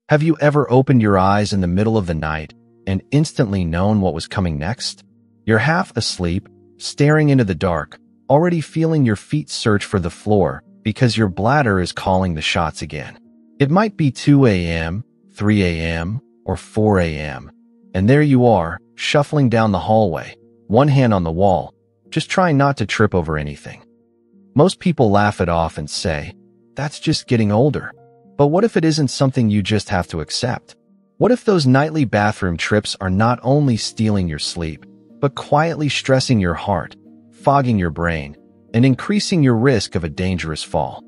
Have you ever opened your eyes in the middle of the night and instantly known what was coming next? You're half asleep, staring into the dark, already feeling your feet search for the floor because your bladder is calling the shots again. It might be 2 a.m., 3 a.m., or 4 a.m., and there you are, shuffling down the hallway, one hand on the wall, just trying not to trip over anything. Most people laugh it off and say, "That's just getting older." But what if it isn't something you just have to accept? What if those nightly bathroom trips are not only stealing your sleep, but quietly stressing your heart, fogging your brain, and increasing your risk of a dangerous fall?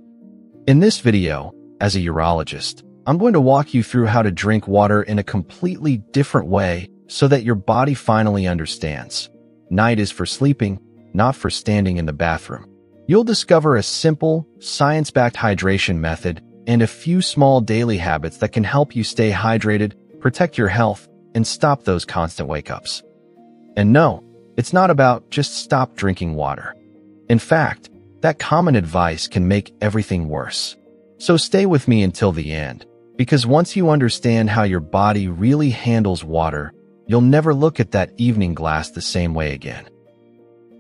In this video, as a urologist, I'm going to walk you through how to drink water in a completely different way so that your body finally understands. Night is for sleeping, not for standing in the bathroom. You'll discover a simple, science-backed hydration method and a few small daily habits that can help you stay hydrated, protect your health, and stop those constant wake-ups. And no, it's not about just stop drinking water. In fact, that common advice can make everything worse. So stay with me until the end, because once you understand how your body really handles water, you'll never look at that evening glass the same way again.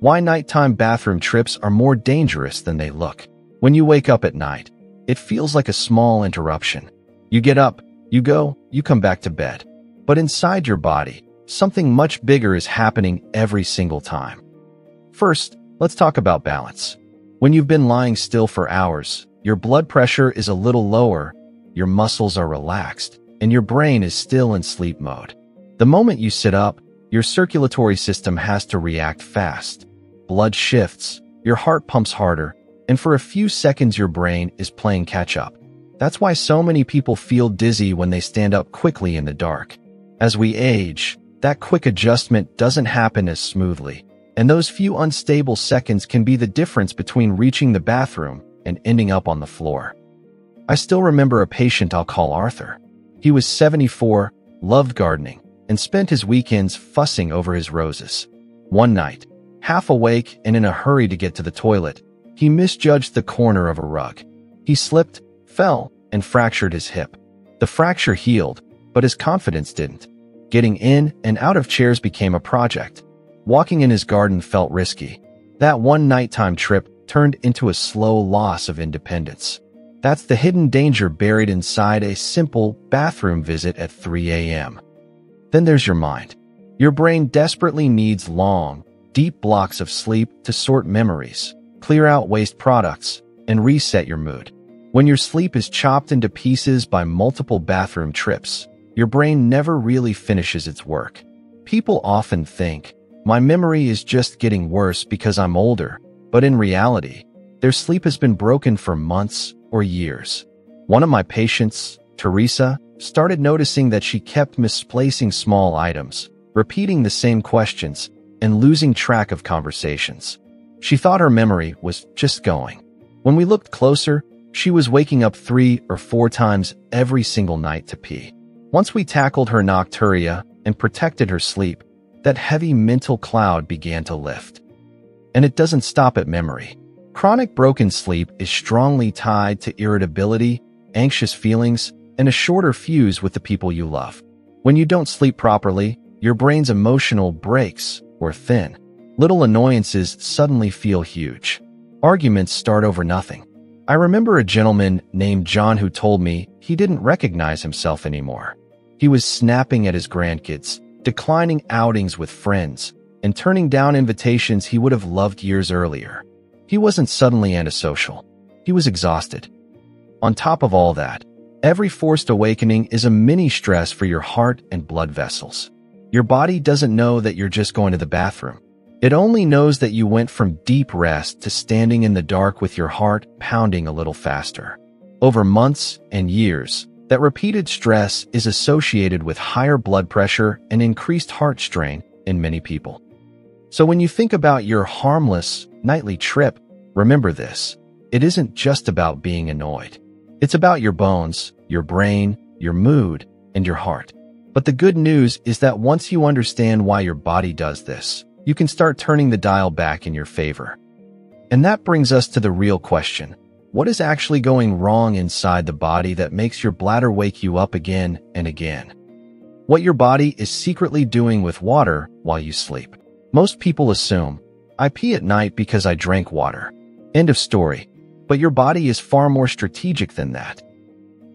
Why nighttime bathroom trips are more dangerous than they look. When you wake up at night, it feels like a small interruption. You get up, you go, you come back to bed. But inside your body, something much bigger is happening every single time. First, let's talk about balance. When you've been lying still for hours, your blood pressure is a little lower, your muscles are relaxed, and your brain is still in sleep mode. The moment you sit up, your circulatory system has to react fast. Blood shifts, your heart pumps harder, and for a few seconds your brain is playing catch-up. That's why so many people feel dizzy when they stand up quickly in the dark. As we age, that quick adjustment doesn't happen as smoothly, and those few unstable seconds can be the difference between reaching the bathroom and ending up on the floor. I still remember a patient I'll call Arthur. He was 74, loved gardening, and spent his weekends fussing over his roses. One night, half awake and in a hurry to get to the toilet, he misjudged the corner of a rug. He slipped, fell, and fractured his hip. The fracture healed, but his confidence didn't. Getting in and out of chairs became a project. Walking in his garden felt risky. That one nighttime trip turned into a slow loss of independence. That's the hidden danger buried inside a simple bathroom visit at 3 a.m. Then there's your mind. Your brain desperately needs long, deep blocks of sleep to sort memories, clear out waste products, and reset your mood. When your sleep is chopped into pieces by multiple bathroom trips, your brain never really finishes its work. People often think, my memory is just getting worse because I'm older, but in reality, their sleep has been broken for months or years. One of my patients, Teresa, started noticing that she kept misplacing small items, repeating the same questions, and losing track of conversations. She thought her memory was just going. When we looked closer, she was waking up 3 or 4 times every single night to pee. Once we tackled her nocturia and protected her sleep, that heavy mental cloud began to lift. And it doesn't stop at memory. Chronic broken sleep is strongly tied to irritability, anxious feelings, and a shorter fuse with the people you love. When you don't sleep properly, your brain's emotional brakes are thin. Little annoyances suddenly feel huge. Arguments start over nothing. I remember a gentleman named John who told me he didn't recognize himself anymore. He was snapping at his grandkids, declining outings with friends, and turning down invitations he would have loved years earlier. He wasn't suddenly antisocial. He was exhausted. On top of all that, every forced awakening is a mini stress for your heart and blood vessels. Your body doesn't know that you're just going to the bathroom. It only knows that you went from deep rest to standing in the dark with your heart pounding a little faster. Over months and years, that repeated stress is associated with higher blood pressure and increased heart strain in many people. So when you think about your harmless nightly trip, remember this. It isn't just about being annoyed. It's about your bones, your brain, your mood, and your heart. But the good news is that once you understand why your body does this, you can start turning the dial back in your favor. And that brings us to the real question. What is actually going wrong inside the body that makes your bladder wake you up again and again? What your body is secretly doing with water while you sleep. Most people assume, I pee at night because I drank water. End of story. But your body is far more strategic than that.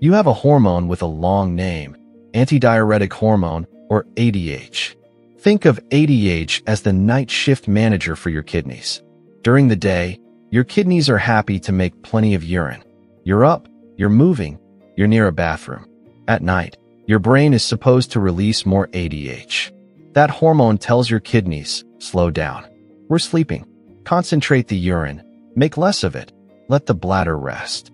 You have a hormone with a long name, antidiuretic hormone, or ADH. Think of ADH as the night shift manager for your kidneys. During the day, your kidneys are happy to make plenty of urine. You're up, you're moving, you're near a bathroom. At night, your brain is supposed to release more ADH. That hormone tells your kidneys, slow down. We're sleeping. Concentrate the urine. Make less of it. Let the bladder rest.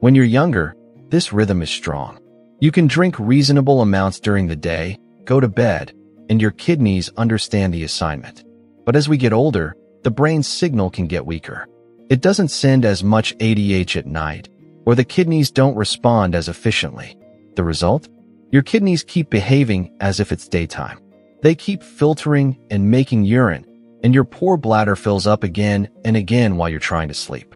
When you're younger, this rhythm is strong. You can drink reasonable amounts during the day, go to bed, and your kidneys understand the assignment. But as we get older, the brain's signal can get weaker. It doesn't send as much ADH at night, or the kidneys don't respond as efficiently. The result? Your kidneys keep behaving as if it's daytime. They keep filtering and making urine, and your poor bladder fills up again and again while you're trying to sleep.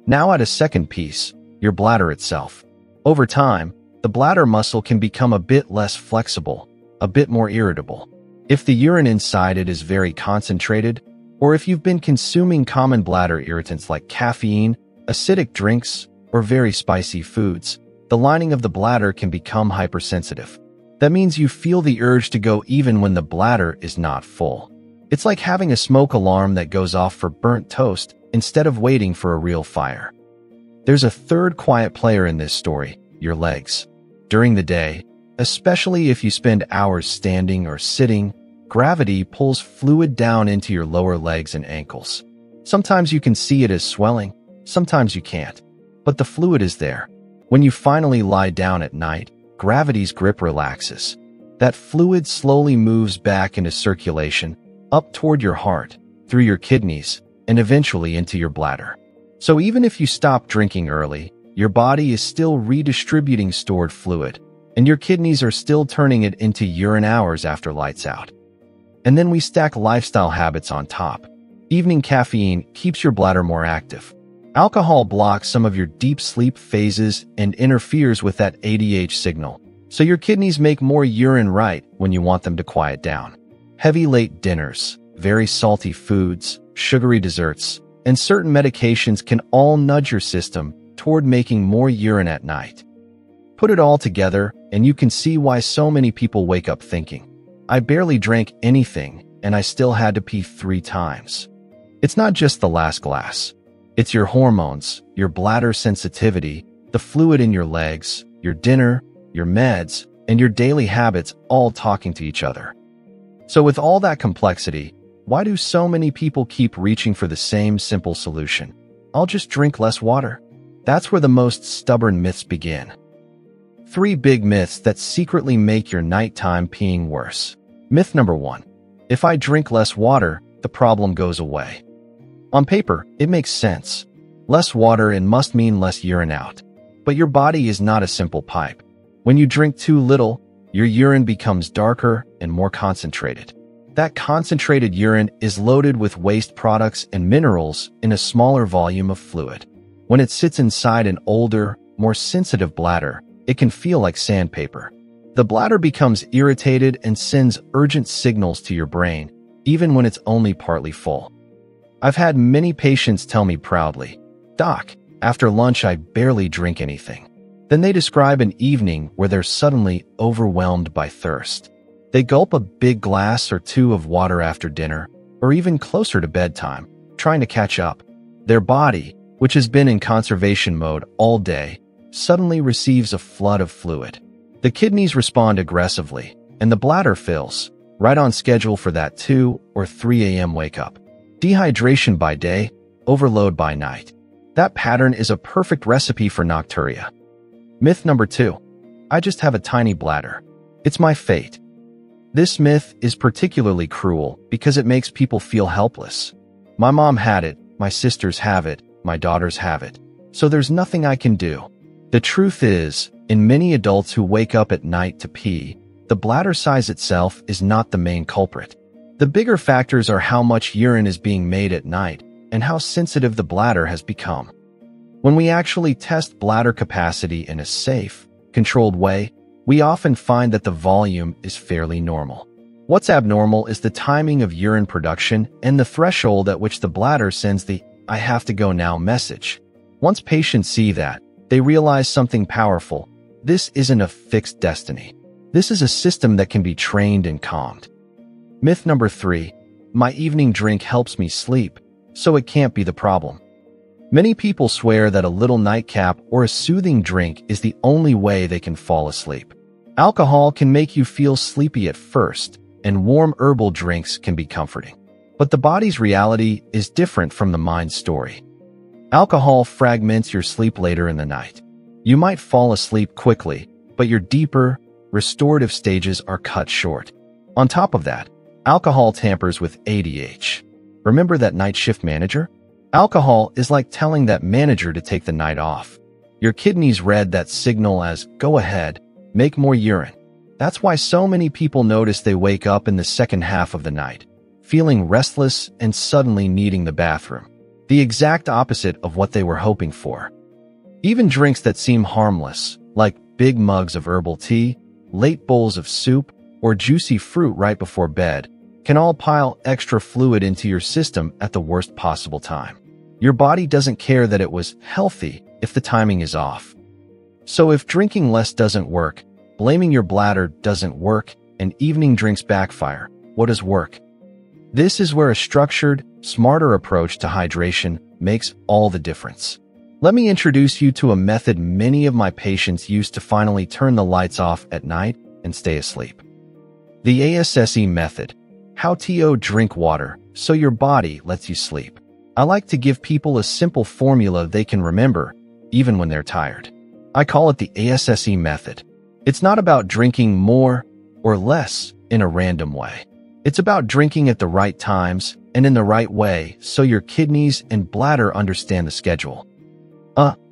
Now add a second piece, your bladder itself. Over time, the bladder muscle can become a bit less flexible, a bit more irritable. If the urine inside it is very concentrated, or if you've been consuming common bladder irritants like caffeine, acidic drinks, or very spicy foods, the lining of the bladder can become hypersensitive. That means you feel the urge to go even when the bladder is not full. It's like having a smoke alarm that goes off for burnt toast instead of waiting for a real fire. There's a third quiet player in this story, your legs. During the day, especially if you spend hours standing or sitting, gravity pulls fluid down into your lower legs and ankles. Sometimes you can see it as swelling, sometimes you can't. But the fluid is there. When you finally lie down at night, gravity's grip relaxes. That fluid slowly moves back into circulation, up toward your heart, through your kidneys, and eventually into your bladder. So even if you stop drinking early, your body is still redistributing stored fluid, and your kidneys are still turning it into urine hours after lights out. And then we stack lifestyle habits on top. Evening caffeine keeps your bladder more active. Alcohol blocks some of your deep sleep phases and interferes with that ADH signal, so your kidneys make more urine right when you want them to quiet down. Heavy late dinners, very salty foods, sugary desserts, and certain medications can all nudge your system toward making more urine at night. Put it all together, and you can see why so many people wake up thinking, I barely drank anything, and I still had to pee 3 times. It's not just the last glass. It's your hormones, your bladder sensitivity, the fluid in your legs, your dinner, your meds, and your daily habits all talking to each other. So with all that complexity, why do so many people keep reaching for the same simple solution? I'll just drink less water. That's where the most stubborn myths begin. 3 big myths that secretly make your nighttime peeing worse. Myth number 1. If I drink less water, the problem goes away. On paper, it makes sense. Less water and must mean less urine out. But your body is not a simple pipe. When you drink too little, your urine becomes darker and more concentrated. That concentrated urine is loaded with waste products and minerals in a smaller volume of fluid. When it sits inside an older, more sensitive bladder, it can feel like sandpaper. The bladder becomes irritated and sends urgent signals to your brain, even when it's only partly full. I've had many patients tell me proudly, Doc, after lunch I barely drink anything. Then they describe an evening where they're suddenly overwhelmed by thirst. They gulp a big glass or 2 of water after dinner, or even closer to bedtime, trying to catch up. Their body, which has been in conservation mode all day, suddenly receives a flood of fluid. The kidneys respond aggressively, and the bladder fills, right on schedule for that 2 or 3 a.m. wake-up. Dehydration by day, overload by night. That pattern is a perfect recipe for nocturia. Myth number 2. I just have a tiny bladder. It's my fate. This myth is particularly cruel because it makes people feel helpless. My mom had it, my sisters have it, my daughters have it, so there's nothing I can do. The truth is, in many adults who wake up at night to pee, the bladder size itself is not the main culprit. The bigger factors are how much urine is being made at night and how sensitive the bladder has become. When we actually test bladder capacity in a safe, controlled way, we often find that the volume is fairly normal. What's abnormal is the timing of urine production and the threshold at which the bladder sends the "I have to go now" message. Once patients see that, they realize something powerful. This isn't a fixed destiny. This is a system that can be trained and calmed. Myth number 3. My evening drink helps me sleep, so it can't be the problem. Many people swear that a little nightcap or a soothing drink is the only way they can fall asleep. Alcohol can make you feel sleepy at first, and warm herbal drinks can be comforting. But the body's reality is different from the mind's story. Alcohol fragments your sleep later in the night. You might fall asleep quickly, but your deeper, restorative stages are cut short. On top of that, alcohol tampers with ADH. Remember that night shift manager? Alcohol is like telling that manager to take the night off. Your kidneys read that signal as, "Go ahead, make more urine." That's why so many people notice they wake up in the second half of the night, feeling restless and suddenly needing the bathroom. The exact opposite of what they were hoping for. Even drinks that seem harmless, like big mugs of herbal tea, late bowls of soup, or juicy fruit right before bed, can all pile extra fluid into your system at the worst possible time. Your body doesn't care that it was healthy if the timing is off. So if drinking less doesn't work, blaming your bladder doesn't work, and evening drinks backfire, what does work? This is where a structured, smarter approach to hydration makes all the difference. Let me introduce you to a method many of my patients use to finally turn the lights off at night and stay asleep. The ASSE method. How to drink water so your body lets you sleep. I like to give people a simple formula they can remember, even when they're tired. I call it the ASSE method. It's not about drinking more or less in a random way. It's about drinking at the right times and in the right way so your kidneys and bladder understand the schedule.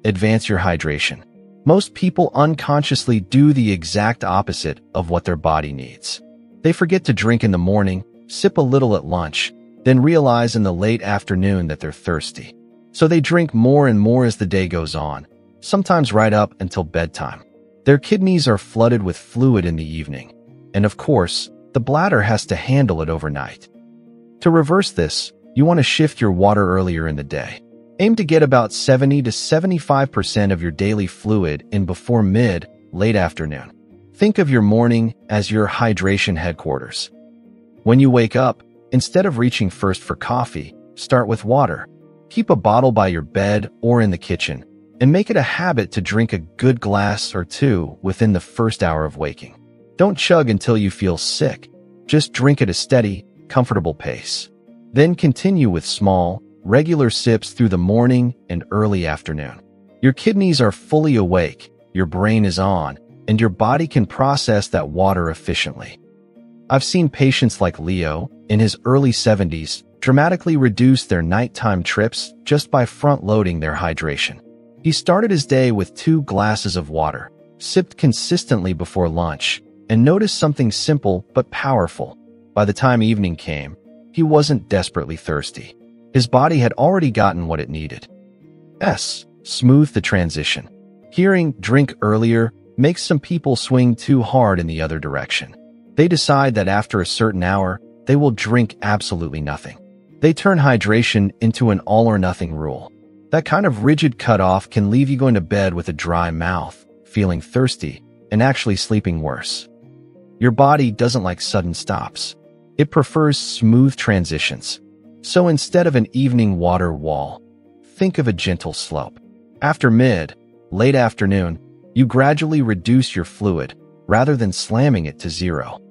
Advance your hydration. Most people unconsciously do the exact opposite of what their body needs. They forget to drink in the morning, sip a little at lunch, then realize in the late afternoon that they're thirsty. So they drink more and more as the day goes on, sometimes right up until bedtime. Their kidneys are flooded with fluid in the evening, and of course, the bladder has to handle it overnight. To reverse this, you want to shift your water earlier in the day. Aim to get about 70 to 75% of your daily fluid in before late afternoon. Think of your morning as your hydration headquarters. When you wake up, instead of reaching first for coffee, start with water. Keep a bottle by your bed or in the kitchen, and make it a habit to drink a good glass or two within the first hour of waking. Don't chug until you feel sick. Just drink at a steady, comfortable pace. Then continue with small, regular sips through the morning and early afternoon. Your kidneys are fully awake, your brain is on, and your body can process that water efficiently. I've seen patients like Leo, in his early 70s, dramatically reduce their nighttime trips just by front-loading their hydration. He started his day with 2 glasses of water, sipped consistently before lunch, and noticed something simple but powerful. By the time evening came, he wasn't desperately thirsty. His body had already gotten what it needed. Smooth the transition. Hearing "drink earlier" makes some people swing too hard in the other direction. They decide that after a certain hour, they will drink absolutely nothing. They turn hydration into an all-or-nothing rule. That kind of rigid cutoff can leave you going to bed with a dry mouth, feeling thirsty, and actually sleeping worse. Your body doesn't like sudden stops. It prefers smooth transitions. So instead of an evening water wall, think of a gentle slope. After late afternoon, you gradually reduce your fluid rather than slamming it to 0.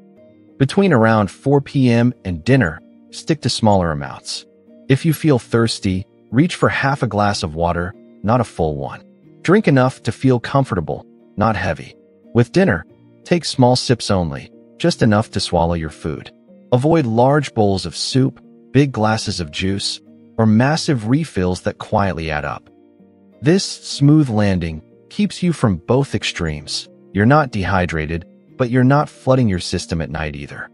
Between around 4 p.m. and dinner, stick to smaller amounts. If you feel thirsty, reach for half a glass of water, not a full one. Drink enough to feel comfortable, not heavy. With dinner, take small sips only, just enough to swallow your food. Avoid large bowls of soup, big glasses of juice, or massive refills that quietly add up. This smooth landing keeps you from both extremes. You're not dehydrated, but you're not flooding your system at night either.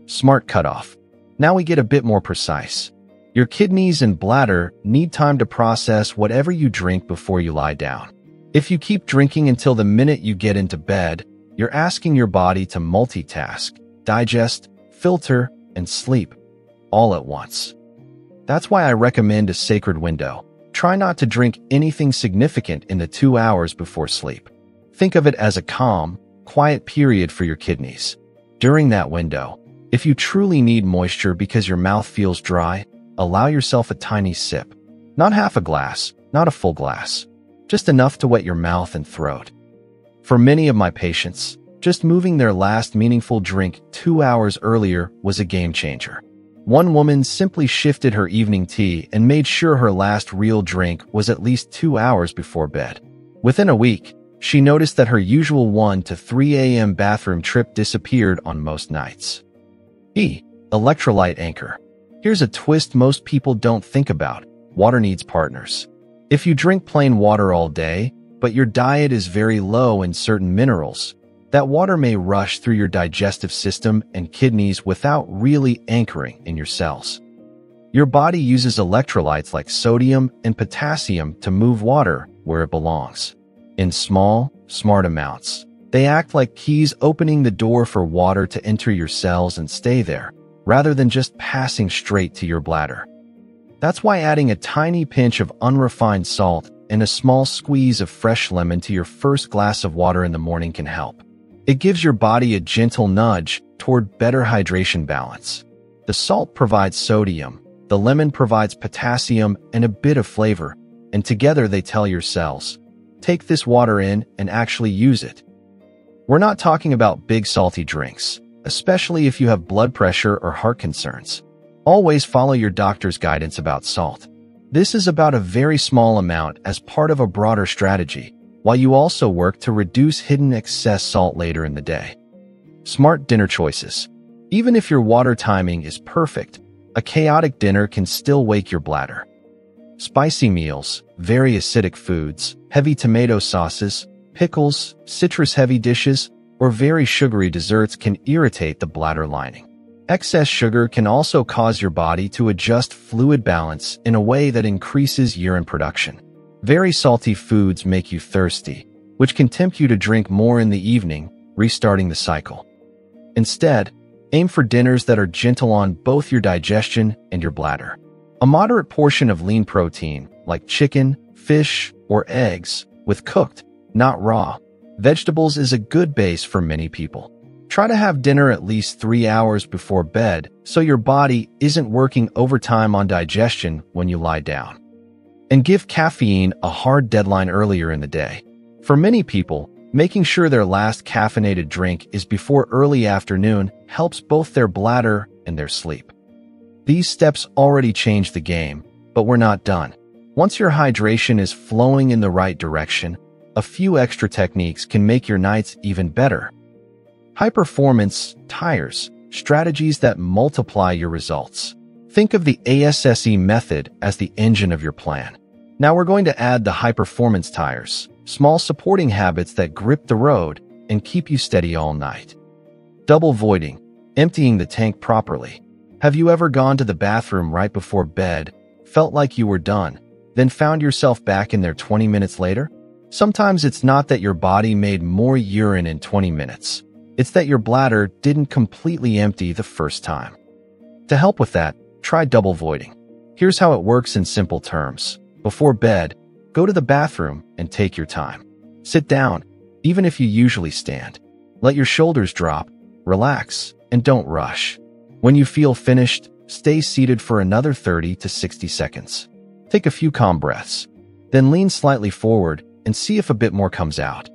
Smart cutoff. Now we get a bit more precise. Your kidneys and bladder need time to process whatever you drink before you lie down. If you keep drinking until the minute you get into bed, you're asking your body to multitask, digest, filter, and sleep all at once. That's why I recommend a sacred window. Try not to drink anything significant in the 2 hours before sleep. Think of it as a calm, quiet period for your kidneys. During that window, if you truly need moisture because your mouth feels dry, allow yourself a tiny sip. Not half a glass, not a full glass. Just enough to wet your mouth and throat. For many of my patients, just moving their last meaningful drink 2 hours earlier was a game changer. One woman simply shifted her evening tea and made sure her last real drink was at least 2 hours before bed. Within a week, she noticed that her usual 1 to 3 a.m. bathroom trip disappeared on most nights. Electrolyte anchor. Here's a twist most people don't think about. Water needs partners. If you drink plain water all day, but your diet is very low in certain minerals, that water may rush through your digestive system and kidneys without really anchoring in your cells. Your body uses electrolytes like sodium and potassium to move water where it belongs. In small, smart amounts, they act like keys opening the door for water to enter your cells and stay there, rather than just passing straight to your bladder. That's why adding a tiny pinch of unrefined salt and a small squeeze of fresh lemon to your first glass of water in the morning can help. It gives your body a gentle nudge toward better hydration balance. The salt provides sodium, the lemon provides potassium and a bit of flavor, and together they tell your cells, take this water in and actually use it. We're not talking about big salty drinks, especially if you have blood pressure or heart concerns. Always follow your doctor's guidance about salt. This is about a very small amount as part of a broader strategy, while you also work to reduce hidden excess salt later in the day. Smart dinner choices. Even if your water timing is perfect, a chaotic dinner can still wake your bladder. Spicy meals, very acidic foods, heavy tomato sauces, pickles, citrus-heavy dishes, or very sugary desserts can irritate the bladder lining. Excess sugar can also cause your body to adjust fluid balance in a way that increases urine production. Very salty foods make you thirsty, which can tempt you to drink more in the evening, restarting the cycle. Instead, aim for dinners that are gentle on both your digestion and your bladder. A moderate portion of lean protein, like chicken, fish, or eggs, with cooked, not raw, vegetables is a good base for many people. Try to have dinner at least 3 hours before bed so your body isn't working overtime on digestion when you lie down. And give caffeine a hard deadline earlier in the day. For many people, making sure their last caffeinated drink is before early afternoon helps both their bladder and their sleep. These steps already change the game, but we're not done. Once your hydration is flowing in the right direction, a few extra techniques can make your nights even better. High-performance tires, strategies that multiply your results. Think of the ASSE method as the engine of your plan. Now we're going to add the high-performance tires, small supporting habits that grip the road and keep you steady all night. Double voiding, emptying the tank properly. Have you ever gone to the bathroom right before bed, felt like you were done, then found yourself back in there 20 minutes later? Sometimes it's not that your body made more urine in 20 minutes. It's that your bladder didn't completely empty the first time. To help with that, try double voiding. Here's how it works in simple terms. Before bed, go to the bathroom and take your time. Sit down, even if you usually stand. Let your shoulders drop, relax, and don't rush. When you feel finished, stay seated for another 30 to 60 seconds. Take a few calm breaths. Then lean slightly forward and see if a bit more comes out.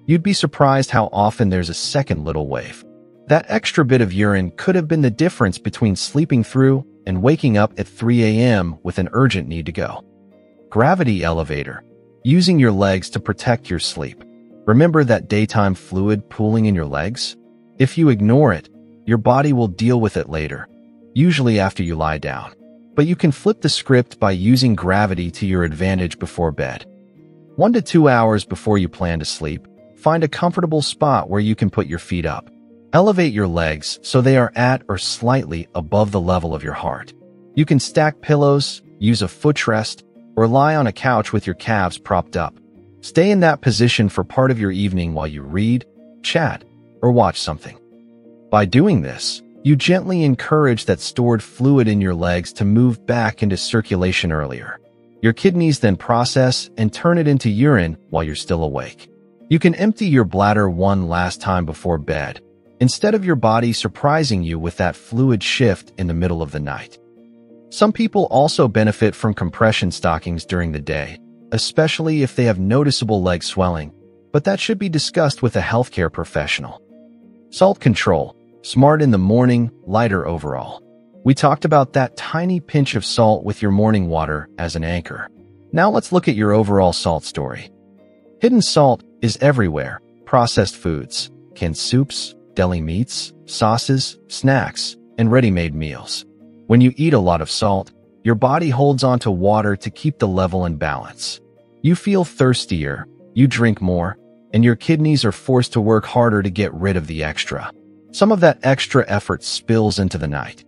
You'd be surprised how often there's a second little wave. That extra bit of urine could have been the difference between sleeping through and waking up at 3 a.m. with an urgent need to go. Gravity elevator. Using your legs to protect your sleep. Remember that daytime fluid pooling in your legs? If you ignore it, your body will deal with it later, usually after you lie down. But you can flip the script by using gravity to your advantage before bed. 1 to 2 hours before you plan to sleep, find a comfortable spot where you can put your feet up. Elevate your legs so they are at or slightly above the level of your heart. You can stack pillows, use a footrest, or lie on a couch with your calves propped up. Stay in that position for part of your evening while you read, chat, or watch something. By doing this, you gently encourage that stored fluid in your legs to move back into circulation earlier. Your kidneys then process and turn it into urine while you're still awake. You can empty your bladder one last time before bed, instead of your body surprising you with that fluid shift in the middle of the night. Some people also benefit from compression stockings during the day, especially if they have noticeable leg swelling, but that should be discussed with a healthcare professional. Salt control. Smart in the morning, lighter overall. We talked about that tiny pinch of salt with your morning water as an anchor. Now let's look at your overall salt story. Hidden salt is everywhere. Processed foods, canned soups, deli meats, sauces, snacks, and ready-made meals. When you eat a lot of salt, your body holds onto water to keep the level in balance. You feel thirstier, you drink more, and your kidneys are forced to work harder to get rid of the extra. Some of that extra effort spills into the night.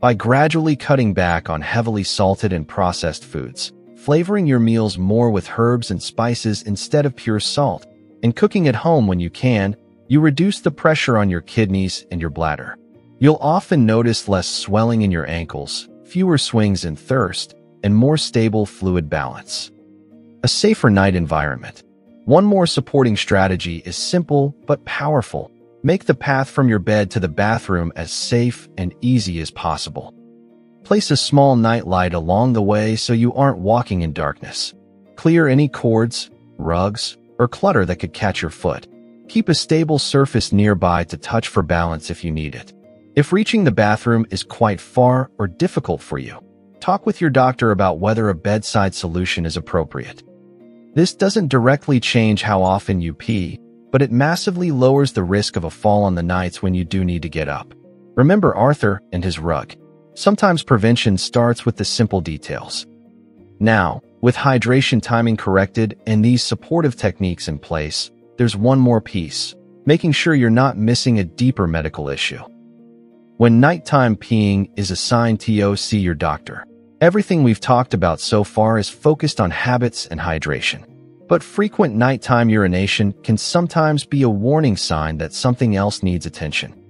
By gradually cutting back on heavily salted and processed foods, flavoring your meals more with herbs and spices instead of pure salt, and cooking at home when you can, you reduce the pressure on your kidneys and your bladder. You'll often notice less swelling in your ankles, fewer swings in thirst, and more stable fluid balance. A safer night environment. One more supporting strategy is simple but powerful. Make the path from your bed to the bathroom as safe and easy as possible. Place a small night light along the way so you aren't walking in darkness. Clear any cords, rugs, or clutter that could catch your foot. Keep a stable surface nearby to touch for balance if you need it. If reaching the bathroom is quite far or difficult for you, talk with your doctor about whether a bedside solution is appropriate. This doesn't directly change how often you pee, but it massively lowers the risk of a fall on the nights when you do need to get up. Remember Arthur and his rug. Sometimes prevention starts with the simple details. Now, with hydration timing corrected and these supportive techniques in place, there's one more piece, making sure you're not missing a deeper medical issue. When nighttime peeing is a sign to see your doctor. Everything we've talked about so far is focused on habits and hydration. But frequent nighttime urination can sometimes be a warning sign that something else needs attention.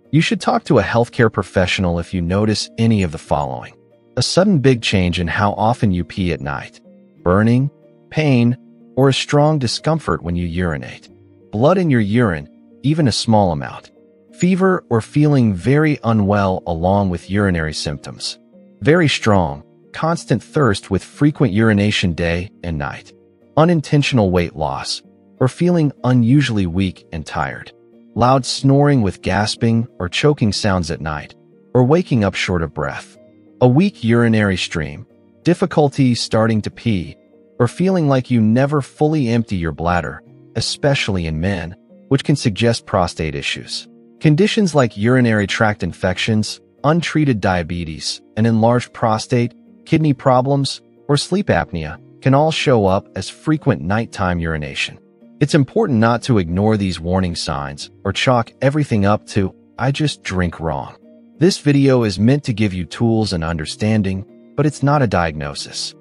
You should talk to a healthcare professional if you notice any of the following. A sudden big change in how often you pee at night. Burning, pain, or a strong discomfort when you urinate. Blood in your urine, even a small amount. Fever or feeling very unwell along with urinary symptoms. Very strong, constant thirst with frequent urination day and night. Unintentional weight loss, or feeling unusually weak and tired. Loud snoring with gasping or choking sounds at night, or waking up short of breath. A weak urinary stream, difficulty starting to pee, or feeling like you never fully empty your bladder, especially in men, which can suggest prostate issues. Conditions like urinary tract infections, untreated diabetes, an enlarged prostate, kidney problems, or sleep apnea can all show up as frequent nighttime urination. It's important not to ignore these warning signs or chalk everything up to, "I just drink wrong." This video is meant to give you tools and understanding, but it's not a diagnosis.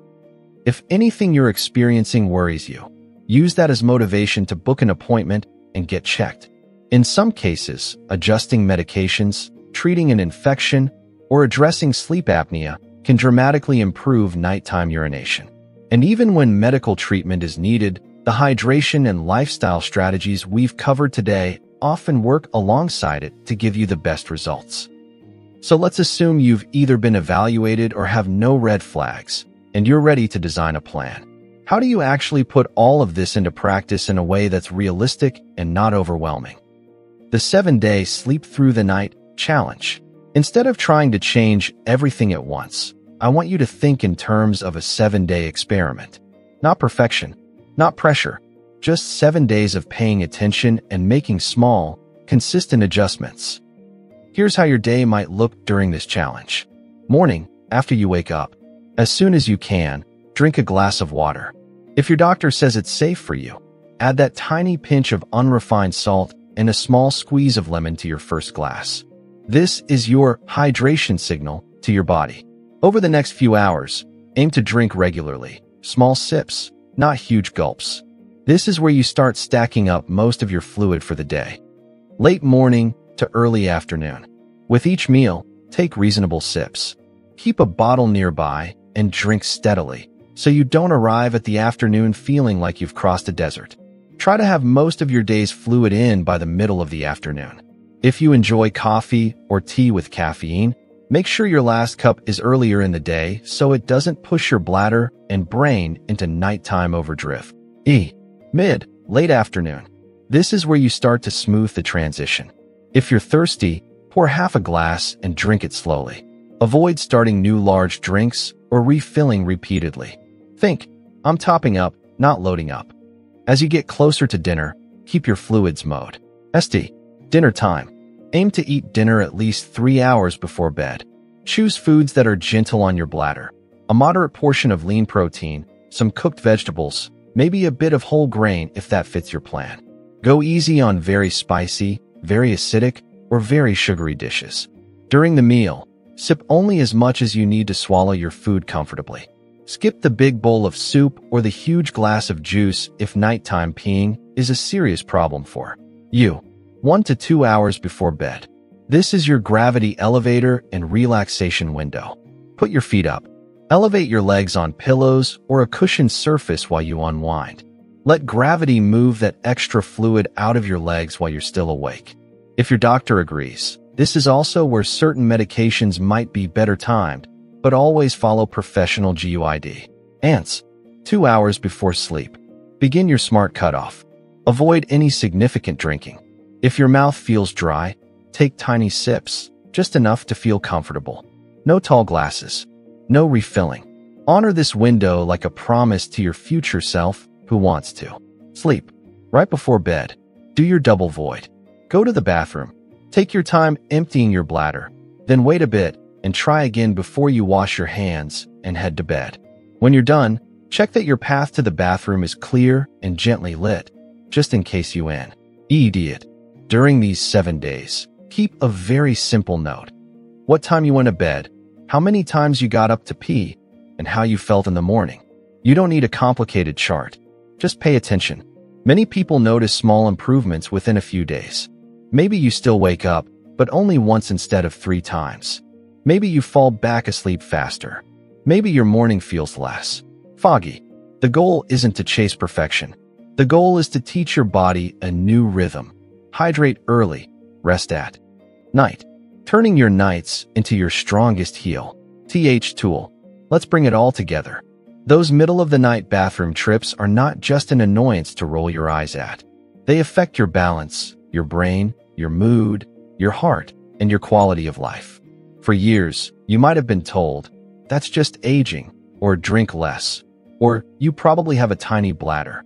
If anything you're experiencing worries you, use that as motivation to book an appointment and get checked. In some cases, adjusting medications, treating an infection, or addressing sleep apnea can dramatically improve nighttime urination. And even when medical treatment is needed, the hydration and lifestyle strategies we've covered today often work alongside it to give you the best results. So let's assume you've either been evaluated or have no red flags, and you're ready to design a plan. How do you actually put all of this into practice in a way that's realistic and not overwhelming? The 7-day Sleep Through the Night Challenge. Instead of trying to change everything at once, I want you to think in terms of a 7-day experiment. Not perfection, not pressure, just 7 days of paying attention and making small, consistent adjustments. Here's how your day might look during this challenge. Morning, after you wake up. As soon as you can, drink a glass of water. If your doctor says it's safe for you, add that tiny pinch of unrefined salt and a small squeeze of lemon to your first glass. This is your hydration signal to your body. Over the next few hours, aim to drink regularly, small sips, not huge gulps. This is where you start stacking up most of your fluid for the day. Late morning to early afternoon. With each meal, take reasonable sips. Keep a bottle nearby and drink steadily, so you don't arrive at the afternoon feeling like you've crossed a desert. Try to have most of your day's fluid in by the middle of the afternoon. If you enjoy coffee or tea with caffeine, make sure your last cup is earlier in the day so it doesn't push your bladder and brain into nighttime overdrive. Late afternoon. This is where you start to smooth the transition. If you're thirsty, pour half a glass and drink it slowly. Avoid starting new large drinks or refilling repeatedly. Think, I'm topping up, not loading up. As you get closer to dinner, keep your fluids mode. Dinner time. Aim to eat dinner at least 3 hours before bed. Choose foods that are gentle on your bladder. A moderate portion of lean protein, some cooked vegetables, maybe a bit of whole grain if that fits your plan. Go easy on very spicy, very acidic, or very sugary dishes. During the meal, sip only as much as you need to swallow your food comfortably. Skip the big bowl of soup or the huge glass of juice if nighttime peeing is a serious problem for you. 1 to 2 hours before bed. This is your gravity elevator and relaxation window. Put your feet up. Elevate your legs on pillows or a cushioned surface while you unwind. Let gravity move that extra fluid out of your legs while you're still awake. If your doctor agrees, this is also where certain medications might be better timed, but always follow professional GUID. 2 hours before sleep. Begin your smart cutoff. Avoid any significant drinking. If your mouth feels dry, take tiny sips, just enough to feel comfortable. No tall glasses. No refilling. Honor this window like a promise to your future self who wants to sleep. Right before bed, do your double void. Go to the bathroom. Take your time emptying your bladder. Then wait a bit and try again before you wash your hands and head to bed. When you're done, check that your path to the bathroom is clear and gently lit, just in case you idiot. During these 7 days, keep a very simple note. What time you went to bed, how many times you got up to pee, and how you felt in the morning. You don't need a complicated chart. Just pay attention. Many people notice small improvements within a few days. Maybe you still wake up, but only once instead of 3 times. Maybe you fall back asleep faster. Maybe your morning feels less foggy. The goal isn't to chase perfection. The goal is to teach your body a new rhythm. Hydrate early, rest at night. Turning your nights into your strongest tool. Let's bring it all together. Those middle-of-the-night bathroom trips are not just an annoyance to roll your eyes at. They affect your balance, your brain, your mood, your heart, and your quality of life. For years, you might have been told, that's just aging, or drink less, or you probably have a tiny bladder.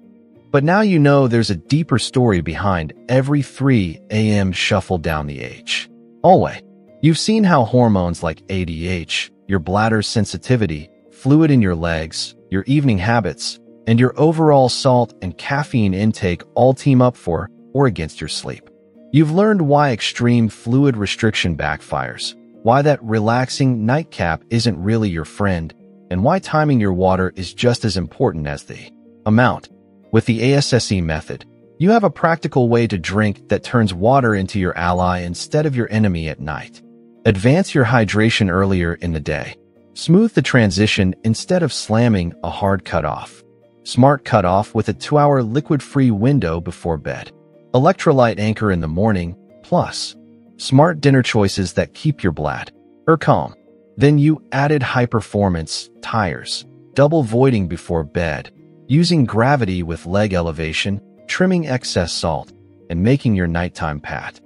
But now you know there's a deeper story behind every 3 a.m. shuffle down the H. Always. You've seen how hormones like ADH, your bladder's sensitivity, fluid in your legs, your evening habits, and your overall salt and caffeine intake all team up for or against your sleep. You've learned why extreme fluid restriction backfires, why that relaxing nightcap isn't really your friend, and why timing your water is just as important as the amount. With the ASSE method, you have a practical way to drink that turns water into your ally instead of your enemy at night. Advance your hydration earlier in the day. Smooth the transition instead of slamming a hard cutoff. Smart cutoff with a 2-hour liquid-free window before bed. Electrolyte anchor in the morning, plus smart dinner choices that keep your bladder calm. Then you added high-performance tires, double voiding before bed, using gravity with leg elevation, trimming excess salt, and making your nighttime pat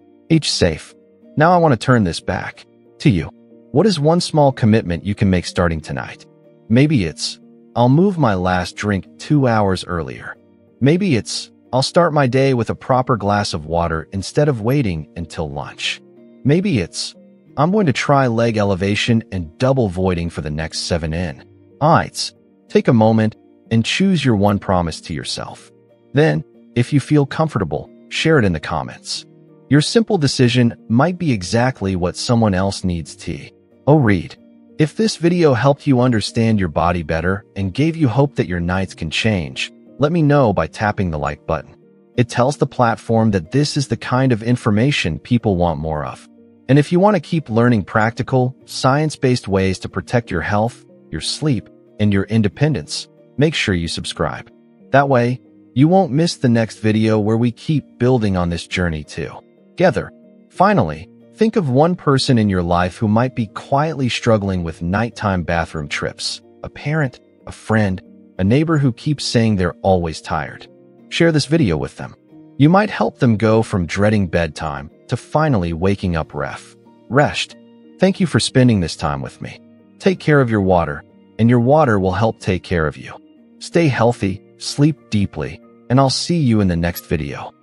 safe. Now I want to turn this back to you. What is one small commitment you can make starting tonight? Maybe it's, I'll move my last drink 2 hours earlier. Maybe it's, I'll start my day with a proper glass of water instead of waiting until lunch. Maybe it's, I'm going to try leg elevation and double voiding for the next 7 nights. Take a moment and choose your one promise to yourself. Then, if you feel comfortable, share it in the comments. Your simple decision might be exactly what someone else needs to read. If this video helped you understand your body better and gave you hope that your nights can change, let me know by tapping the like button. It tells the platform that this is the kind of information people want more of. And if you want to keep learning practical, science-based ways to protect your health, your sleep, and your independence, make sure you subscribe. That way, you won't miss the next video where we keep building on this journey together. Finally, think of one person in your life who might be quietly struggling with nighttime bathroom trips. A parent, a friend, a neighbor who keeps saying they're always tired. Share this video with them. You might help them go from dreading bedtime to finally waking up refreshed. Thank you for spending this time with me. Take care of your water, and your water will help take care of you. Stay healthy, sleep deeply, and I'll see you in the next video.